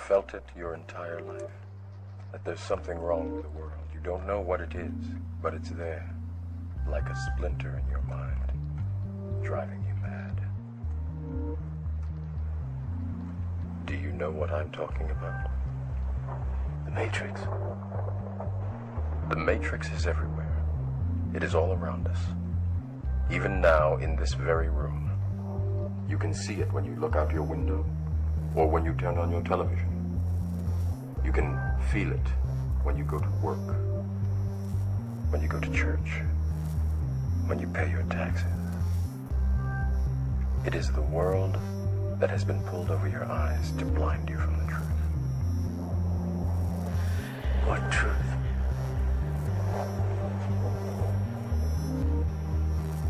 felt it your entire life, that there's something wrong with the world. You don't know what it is, but it's there, like a splinter in your mind, driving you mad. Do you know what I'm talking about? The Matrix. The Matrix is everywhere. It is all around us. Even now, in this very room. You can see it when you look out your window, or when you turn on your television. You can feel it when you go to work, when you go to church, when you pay your taxes. It is the world that has been pulled over your eyes to blind you from the truth. What truth?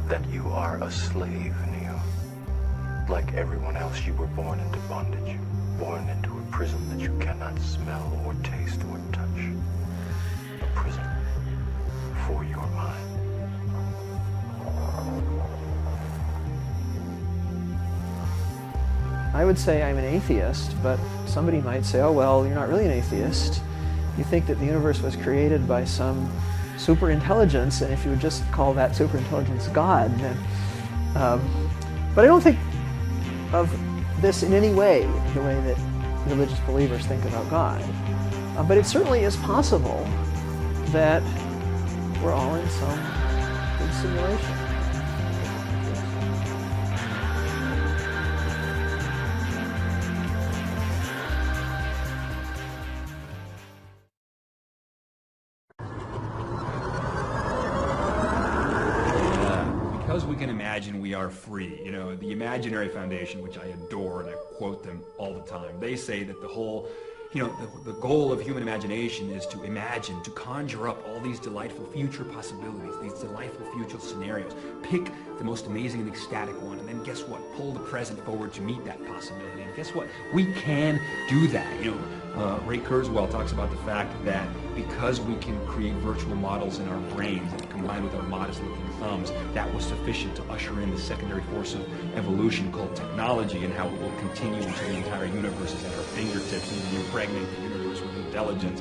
That you are a slave, Neo. Like everyone else, you were born into bondage, born into a prison that you cannot smell or taste or touch. A prison for your mind. I would say I'm an atheist, but somebody might say, oh well, you're not really an atheist. You think that the universe was created by some super intelligence, and if you would just call that super intelligence God, then... but I don't think of this in any way the way that religious believers think about God. But it certainly is possible that we're all in some big simulation. Because we can imagine, we are free. You know, the Imaginary Foundation, which I adore and I quote them all the time, they say that the whole, the goal of human imagination is to imagine, to conjure up all these delightful future possibilities, these delightful future scenarios. Pick the most amazing and ecstatic one, and then guess what? Pull the present forward to meet that possibility. And guess what? We can do that. Ray Kurzweil talks about the fact that because we can create virtual models in our brains and combined with our modest-looking thumbs, that was sufficient to usher in the secondary force of evolution called technology, and how it will continue until the entire universe is at our fingertips and we impregnate the universe with intelligence.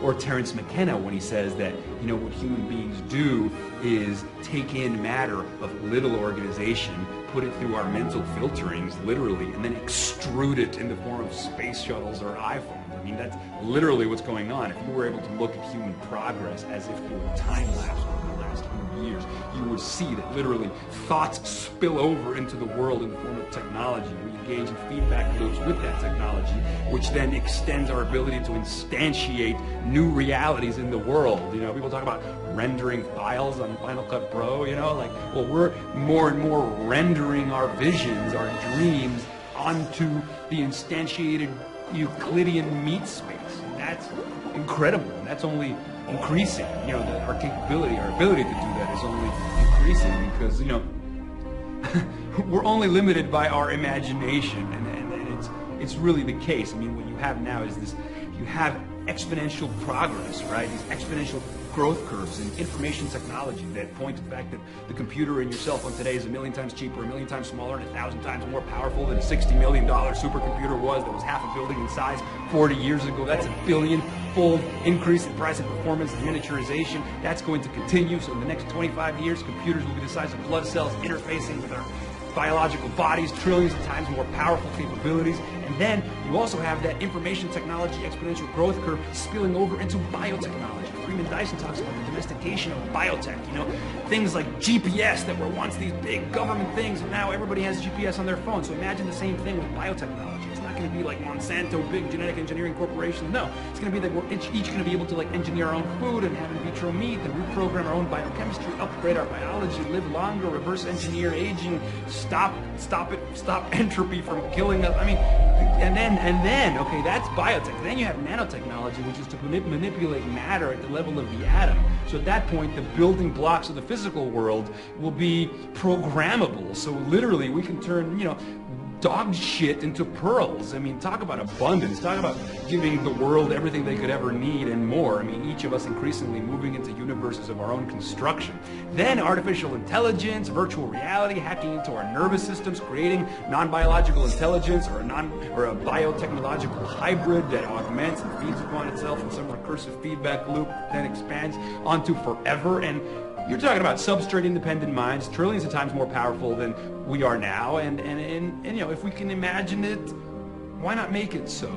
Or Terence McKenna, when he says that, what human beings do is take in matter of little organization, put it through our mental filterings, literally, and then extrude it in the form of space shuttles or iPhones. I mean, that's literally what's going on. If you were able to look at human progress as if through a time lapse over the last 100 years, you would see that literally thoughts spill over into the world in the form of technology. We engage in feedback loops with that technology, which then extends our ability to instantiate new realities in the world. People talk about rendering files on Final Cut Pro, we're more and more rendering our visions, our dreams, onto the instantiated Euclidean meat space. And that's incredible, and that's only increasing. Our capability, our ability to do that is only increasing because, we're only limited by our imagination, and it's really the case. I mean, what you have now is this, you have exponential progress, right? These exponential growth curves in information technology that point to the fact that the computer in your cell phone today is 1,000,000 times cheaper, 1,000,000 times smaller, and 1,000 times more powerful than a $60 million supercomputer was that was half a building in size 40 years ago. That's a billion-fold increase in price and performance and miniaturization. That's going to continue. So in the next 25 years, computers will be the size of blood cells interfacing with our biological bodies, trillions of times more powerful capabilities. And then you also have that information technology exponential growth curve spilling over into biotechnology. Freeman Dyson talks about the domestication of biotech, things like GPS that were once these big government things, and now everybody has GPS on their phone. So imagine the same thing with biotechnology. It's not going to be like Monsanto, big genetic engineering corporation. No, it's going to be that we're each going to be able to engineer our own food and have in vitro meat and reprogram our own biochemistry, upgrade our biology, live longer, reverse engineer aging, stop entropy from killing us. I mean, and then, okay, that's biotech. Then you have nanotechnology, which is to manipulate matter at the level of the atom. So at that point, the building blocks of the physical world will be programmable. So literally, we can turn, dog shit into pearls. I mean, talk about abundance. Talk about giving the world everything they could ever need and more. I mean, each of us increasingly moving into universes of our own construction. Then artificial intelligence, virtual reality, hacking into our nervous systems, creating non-biological intelligence or a biotechnological hybrid that augments and feeds upon itself in some recursive feedback loop, then expands onto forever. And you're talking about substrate-independent minds, trillions of times more powerful than we are now, and you know, if we can imagine it, why not make it so?